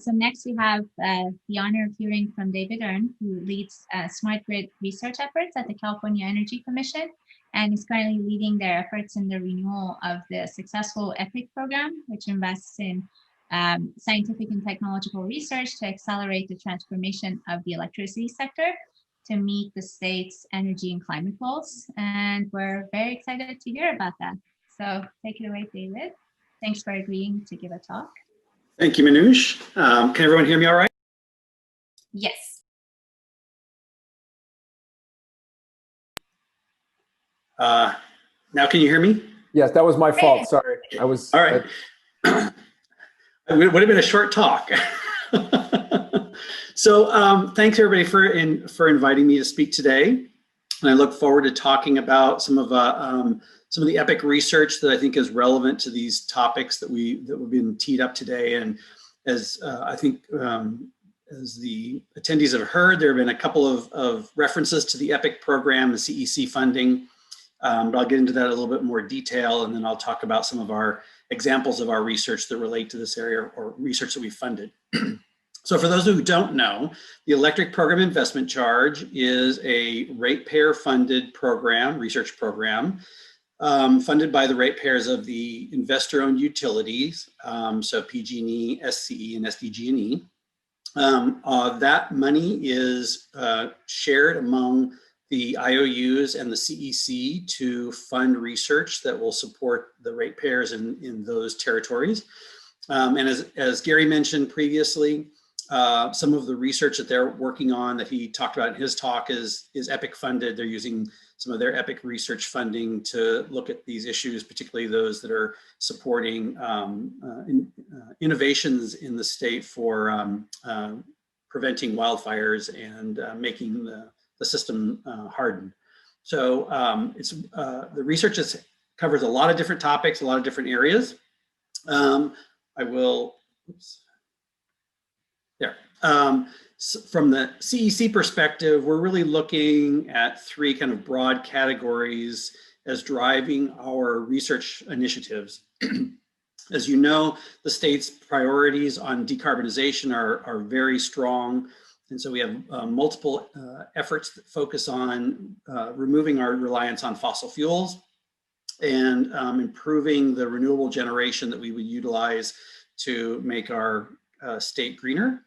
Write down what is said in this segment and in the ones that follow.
So next we have the honor of hearing from David Erne, who leads smart grid research efforts at the California Energy Commission and is currently leading their efforts in the renewal of the successful EPIC program, which invests in scientific and technological research to accelerate the transformation of the electricity sector to meet the state's energy and climate goals. And we're very excited to hear about that. So take it away, David. Thanks for agreeing to give a talk. Thank you, Manoush. Can everyone hear me all right? Yes. Now can you hear me? Yes, that was my fault. Sorry. I was. All right. It would have been a short talk. So thanks everybody for inviting me to speak today. And I look forward to talking about some of the EPIC research that I think is relevant to these topics that we've been teed up today. And as I think as the attendees have heard, there have been a couple of references to the EPIC program, the CEC funding. But I'll get into that in a little bit more detail, and then I'll talk about some of our examples of our research that relate to this area or research that we funded. So for those who don't know, the Electric Program Investment Charge is a ratepayer funded program, research program, funded by the ratepayers of the investor-owned utilities, so PG&E, SCE, and SDG&E. That money is shared among the IOUs and the CEC to fund research that will support the ratepayers in those territories. And as Gary mentioned previously, some of the research that they're working on that he talked about in his talk is EPIC funded. They're using some of their EPIC research funding to look at these issues, particularly those that are supporting innovations in the state for preventing wildfires and making the system harden. So the research covers a lot of different topics, a lot of different areas. I will, oops, there. So from the CEC perspective, we're really looking at three kind of broad categories as driving our research initiatives. As you know, the state's priorities on decarbonization are very strong. And so we have multiple efforts that focus on removing our reliance on fossil fuels and improving the renewable generation that we would utilize to make our state greener.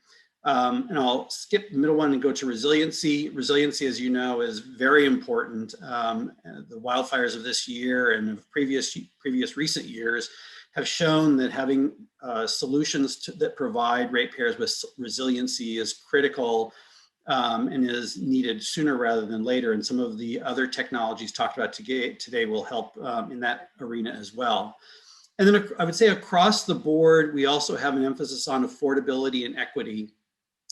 And I'll skip the middle one and go to resiliency. Resiliency, as you know, is very important. The wildfires of this year and of previous recent years have shown that having solutions that provide ratepayers with resiliency is critical and is needed sooner rather than later. And some of the other technologies talked about today will help in that arena as well. And then I would say across the board, we also have an emphasis on affordability and equity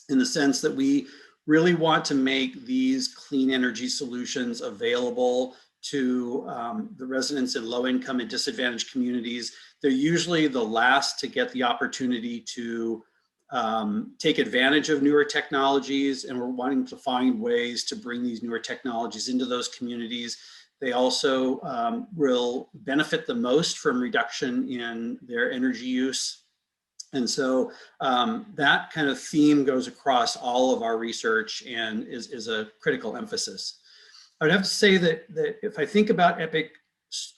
in the sense that we really want to make these clean energy solutions available to the residents in low income and disadvantaged communities. They're usually the last to get the opportunity to take advantage of newer technologies, and we're wanting to find ways to bring these newer technologies into those communities. They also will benefit the most from reduction in their energy use. And so that kind of theme goes across all of our research and is a critical emphasis. I would have to say that if I think about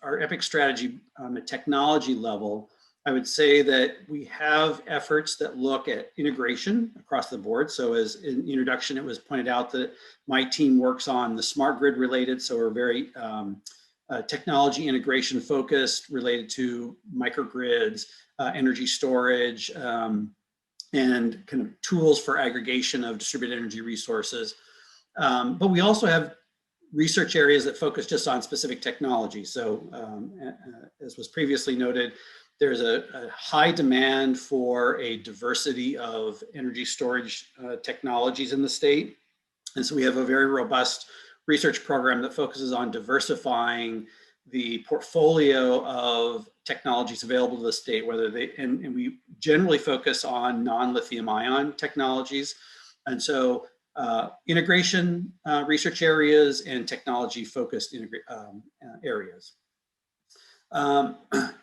our EPIC strategy on a technology level, I would say that we have efforts that look at integration across the board. So as in introduction, it was pointed out that my team works on the smart grid related. So we're very technology integration focused related to microgrids, energy storage, and kind of tools for aggregation of distributed energy resources. But we also have research areas that focus just on specific technology. So as was previously noted, there's a high demand for a diversity of energy storage technologies in the state. And so we have a very robust research program that focuses on diversifying the portfolio of technologies available to the state, whether they, and we generally focus on non-lithium ion technologies. And so integration research areas and technology focused areas.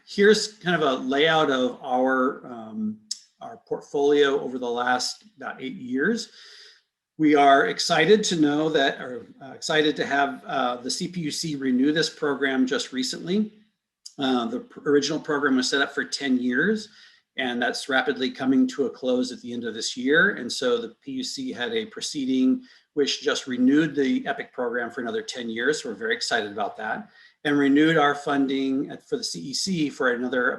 Here's kind of a layout of our our portfolio over the last about 8 years. We are excited to know that, or excited to have the CPUC renew this program just recently. The original program was set up for 10 years, and that's rapidly coming to a close at the end of this year. And so the PUC had a proceeding which just renewed the EPIC program for another 10 years. So we're very excited about that, and renewed our funding for the CEC for another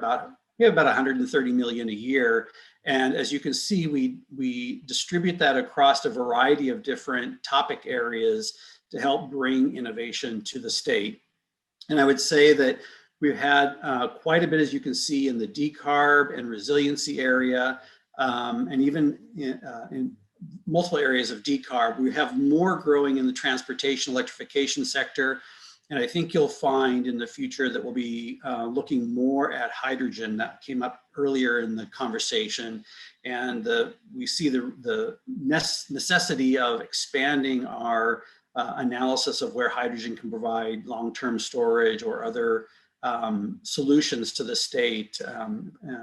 we have about 130 million a year. And as you can see, we distribute that across a variety of different topic areas to help bring innovation to the state. And I would say that we've had quite a bit, as you can see, in the decarb and resiliency area, and even in multiple areas of decarb. We have more growing in the transportation electrification sector. And I think you'll find in the future that we'll be looking more at hydrogen. That came up earlier in the conversation. And we see the necessity of expanding our analysis of where hydrogen can provide long-term storage or other solutions to the state,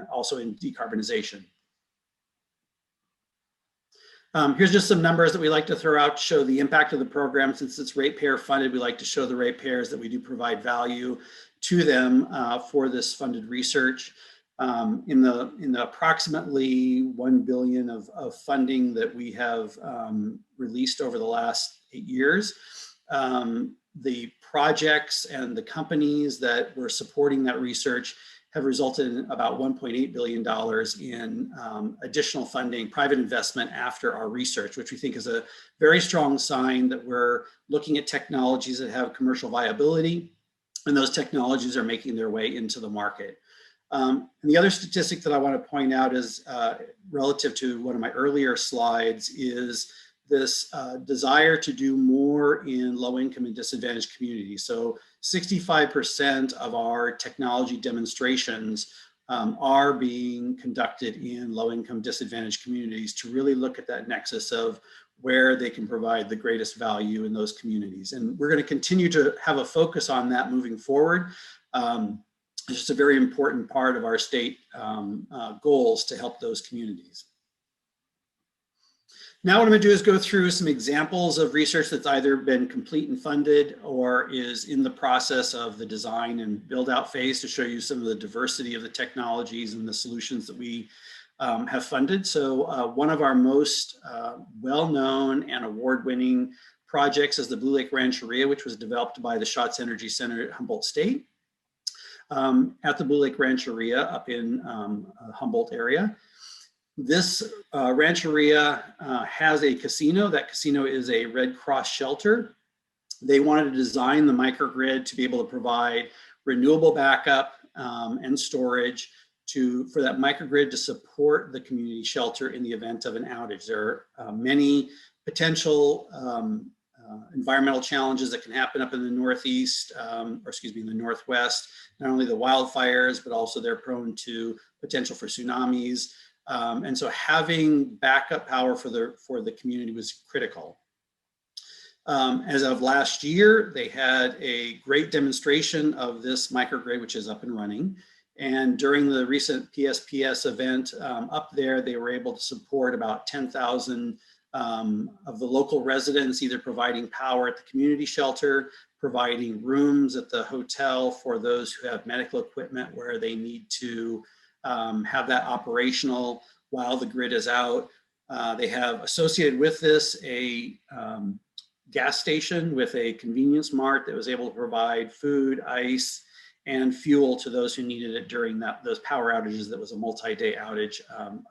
also in decarbonization. Here's just some numbers that we like to throw out to show the impact of the program. Since it's ratepayer funded, we like to show the ratepayers that we do provide value to them for this funded research. In the approximately 1 billion of funding that we have released over the last 8 years, the projects and the companies that were supporting that research have resulted in about $1.8 billion in additional funding, private investment after our research, which we think is a very strong sign that we're looking at technologies that have commercial viability, and those technologies are making their way into the market. And the other statistic that I want to point out is relative to one of my earlier slides is this desire to do more in low-income and disadvantaged communities. So 65% of our technology demonstrations are being conducted in low-income disadvantaged communities to really look at that nexus of where they can provide the greatest value in those communities. And we're going to continue to have a focus on that moving forward. It's just a very important part of our state goals to help those communities. Now what I'm going to do is go through some examples of research that's either been complete and funded or is in the process of the design and build out phase to show you some of the diversity of the technologies and the solutions that we have funded. So one of our most well-known and award-winning projects is the Blue Lake Rancheria, which was developed by the Schatz Energy Center at Humboldt State. At the Blue Lake Rancheria up in Humboldt area. This rancheria has a casino. That casino is a Red Cross shelter. They wanted to design the microgrid to be able to provide renewable backup and storage for that microgrid to support the community shelter in the event of an outage. There are many potential environmental challenges that can happen up in the Northeast, or excuse me, in the Northwest. Not only the wildfires, but also they're prone to potential for tsunamis. And so having backup power for the community was critical. As of last year, they had a great demonstration of this microgrid, which is up and running. And during the recent PSPS event up there, they were able to support about 10,000 of the local residents, either providing power at the community shelter, providing rooms at the hotel for those who have medical equipment where they need to have that operational while the grid is out. They have associated with this a gas station with a convenience mart that was able to provide food, ice, and fuel to those who needed it during those power outages. That was a multi-day outage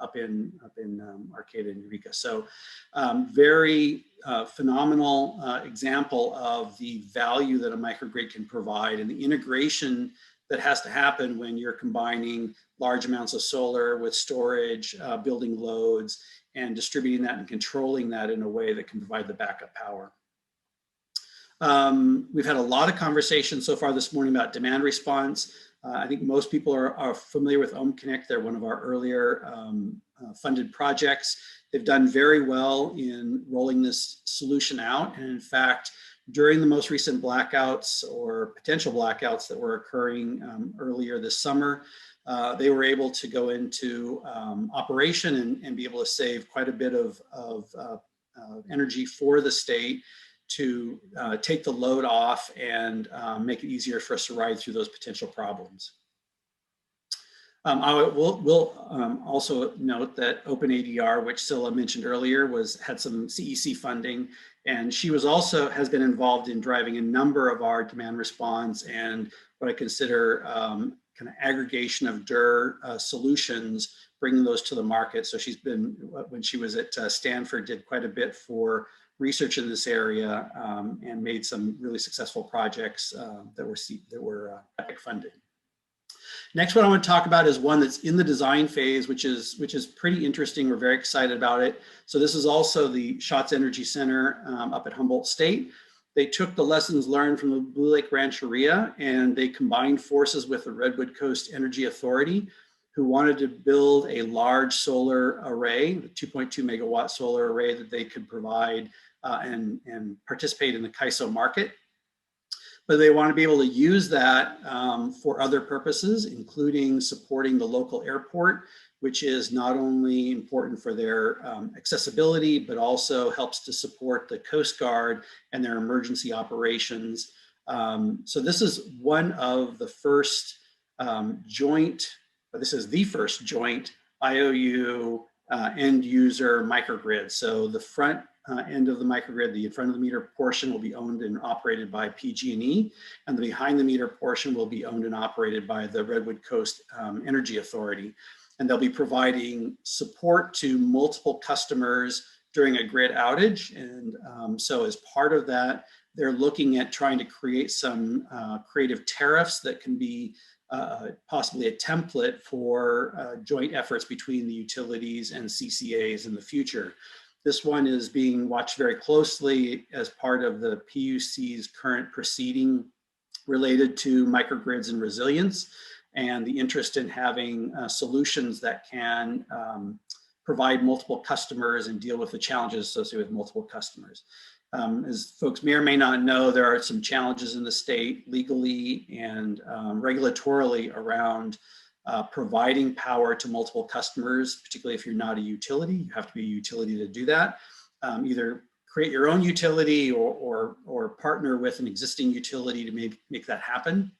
up in Arcata and Eureka. So very phenomenal example of the value that a microgrid can provide and the integration that has to happen when you're combining large amounts of solar with storage, building loads, and distributing that and controlling that in a way that can provide the backup power. We've had a lot of conversations so far this morning about demand response. I think most people are familiar with OhmConnect. They're one of our earlier funded projects. They've done very well in rolling this solution out. And in fact, during the most recent blackouts or potential blackouts that were occurring earlier this summer, they were able to go into operation and be able to save quite a bit of energy for the state to take the load off and make it easier for us to ride through those potential problems. We'll also note that OpenADR, which Scylla mentioned earlier, had some CEC funding, and she has been involved in driving a number of our demand response and what I consider kind of aggregation of DER solutions, bringing those to the market. So she's been, when she was at Stanford, did quite a bit for research in this area and made some really successful projects that were EPIC funded. Next one I want to talk about is one that's in the design phase, which is pretty interesting. We're very excited about it. So this is also the Schatz Energy Center up at Humboldt State. They took the lessons learned from the Blue Lake Rancheria and they combined forces with the Redwood Coast Energy Authority, who wanted to build a large solar array, the 2.2 megawatt solar array that they could provide and participate in the CAISO market. But they want to be able to use that for other purposes, including supporting the local airport, which is not only important for their accessibility, but also helps to support the Coast Guard and their emergency operations. So this is one of the first this is the first joint IOU end user microgrid. So the front end of the microgrid, the front of the meter portion will be owned and operated by PG&E, and the behind the meter portion will be owned and operated by the Redwood Coast Energy Authority. And they'll be providing support to multiple customers during a grid outage. And so as part of that, they're looking at trying to create some creative tariffs that can be possibly a template for joint efforts between the utilities and CCAs in the future. This one is being watched very closely as part of the PUC's current proceeding related to microgrids and resilience, and the interest in having solutions that can provide multiple customers and deal with the challenges associated with multiple customers. As folks may or may not know, there are some challenges in the state legally and regulatorily around providing power to multiple customers, particularly if you're not a utility. You have to be a utility to do that. Either create your own utility or partner with an existing utility to make that happen.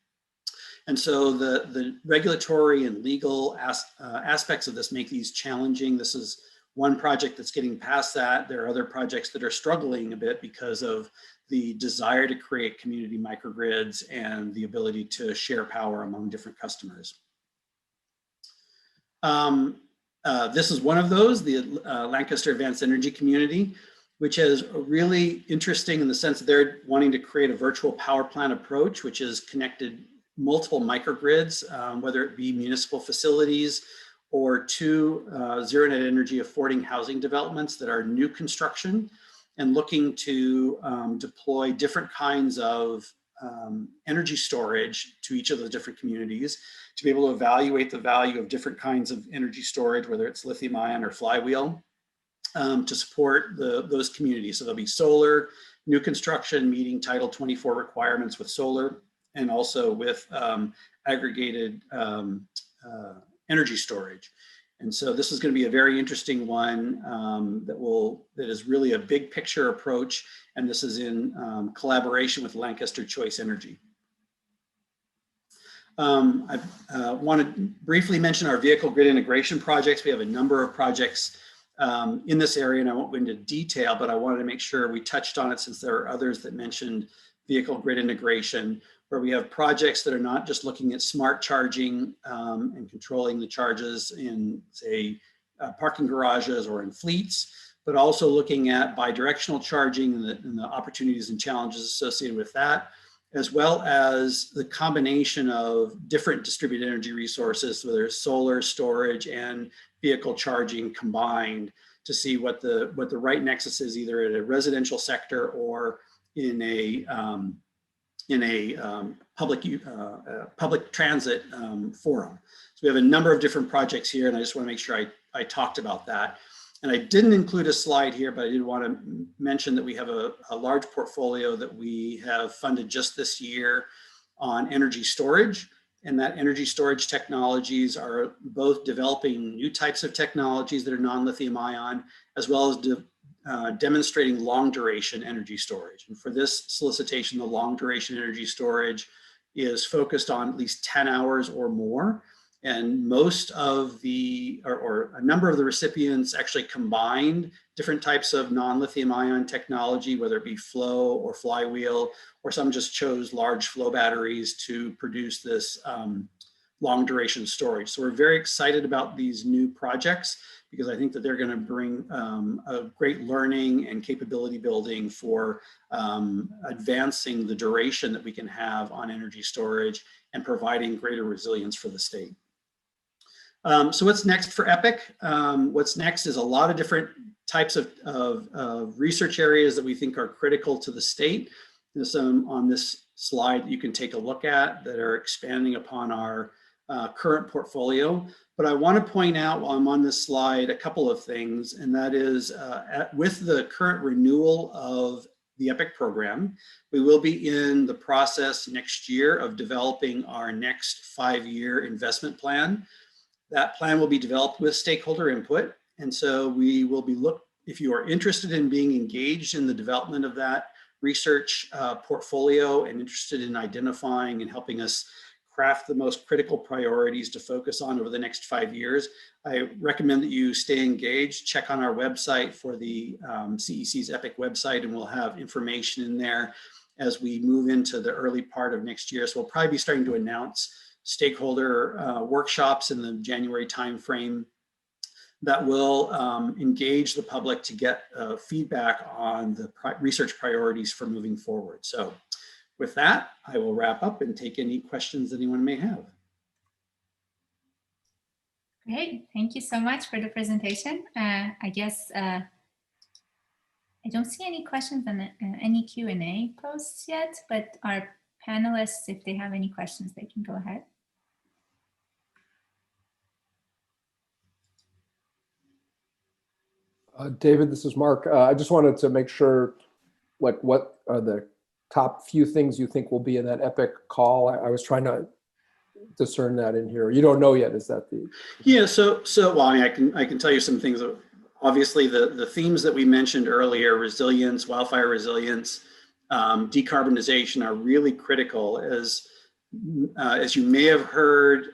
And so the regulatory and legal aspects of this make these challenging. This is one project that's getting past that. There are other projects that are struggling a bit because of the desire to create community microgrids and the ability to share power among different customers. This is one of those, the Lancaster Advanced Energy Community, which is really interesting in the sense that they're wanting to create a virtual power plant approach, which is connected multiple microgrids, whether it be municipal facilities or two zero net energy affording housing developments that are new construction, and looking to deploy different kinds of energy storage to each of the different communities to be able to evaluate the value of different kinds of energy storage, whether it's lithium ion or flywheel, to support those communities. So there'll be solar, new construction meeting Title 24 requirements with solar, and also with aggregated energy storage. And so this is going to be a very interesting one that is really a big picture approach. And this is in collaboration with Lancaster Choice Energy. I want to briefly mention our vehicle grid integration projects. We have a number of projects in this area, and I won't go into detail, but I wanted to make sure we touched on it since there are others that mentioned vehicle grid integration, where we have projects that are not just looking at smart charging and controlling the charges in, say, parking garages or in fleets, but also looking at bidirectional charging and the opportunities and challenges associated with that, as well as the combination of different distributed energy resources, whether it's solar, storage, and vehicle charging combined, to see what the right nexus is, either at a residential sector or in a public transit forum. So we have a number of different projects here, and I just want to make sure I talked about that. And I didn't include a slide here, but I did want to mention that we have a large portfolio that we have funded just this year on energy storage. and that energy storage technologies are both developing new types of technologies that are non-lithium ion, as well as demonstrating long duration energy storage. And for this solicitation, the long duration energy storage is focused on at least 10 hours or more. And most of the, or a number of the recipients actually combined different types of non-lithium ion technology, whether it be flow or flywheel, or some just chose large flow batteries to produce this long duration storage. So we're very excited about these new projects because I think that they're going to bring a great learning and capability building for advancing the duration that we can have on energy storage and providing greater resilience for the state. So what's next for EPIC? What's next is a lot of different types of research areas that we think are critical to the state. There's some on this slide that you can take a look at that are expanding upon our current portfolio. But I want to point out while I'm on this slide a couple of things, and that is with the current renewal of the EPIC program, we will be in the process next year of developing our next 5-year investment plan. That plan will be developed with stakeholder input. And so we will be if you are interested in being engaged in the development of that research portfolio and interested in identifying and helping us craft the most critical priorities to focus on over the next 5 years, I recommend that you stay engaged. Check on our website for the CEC's EPIC website, and we'll have information in there as we move into the early part of next year. So we'll probably be starting to announce stakeholder workshops in the January timeframe that will engage the public to get feedback on the research priorities for moving forward. So with that, I will wrap up and take any questions anyone may have. Great, thank you so much for the presentation. I guess I don't see any questions on any Q&A posts yet, but our panelists, if they have any questions, they can go ahead. David, this is Mark. I just wanted to make sure, like, what are the top few things you think will be in that EPIC call? I was trying to discern that in here. You don't know yet, is that the? Yeah, so well, I mean, I can tell you some things. Obviously, the themes that we mentioned earlier, resilience, wildfire resilience, decarbonization, are really critical. As you may have heard,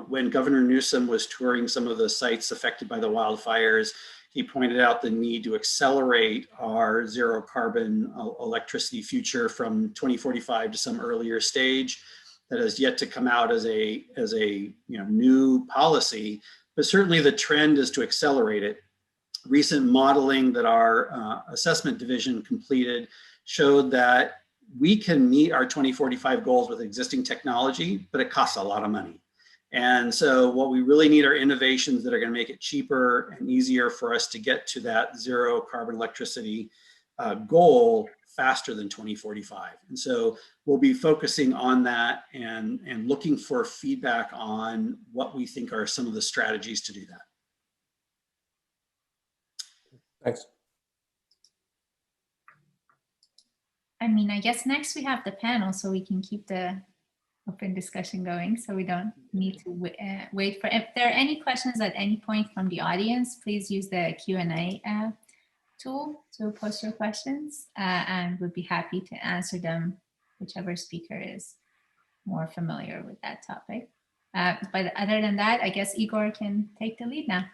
when Governor Newsom was touring some of the sites affected by the wildfires, he pointed out the need to accelerate our zero carbon electricity future from 2045 to some earlier stage that has yet to come out as a new policy, but certainly the trend is to accelerate it. Recent modeling that our assessment division completed showed that we can meet our 2045 goals with existing technology, but it costs a lot of money. And so what we really need are innovations that are going to make it cheaper and easier for us to get to that zero carbon electricity goal faster than 2045. And so we'll be focusing on that and looking for feedback on what we think are some of the strategies to do that. Thanks. I mean, I guess next we have the panel, so we can keep the open discussion going, so we don't need to wait for. If there are any questions at any point from the audience, please use the Q&A tool to post your questions, and we'll be happy to answer them, whichever speaker is more familiar with that topic. But other than that, I guess Igor can take the lead now.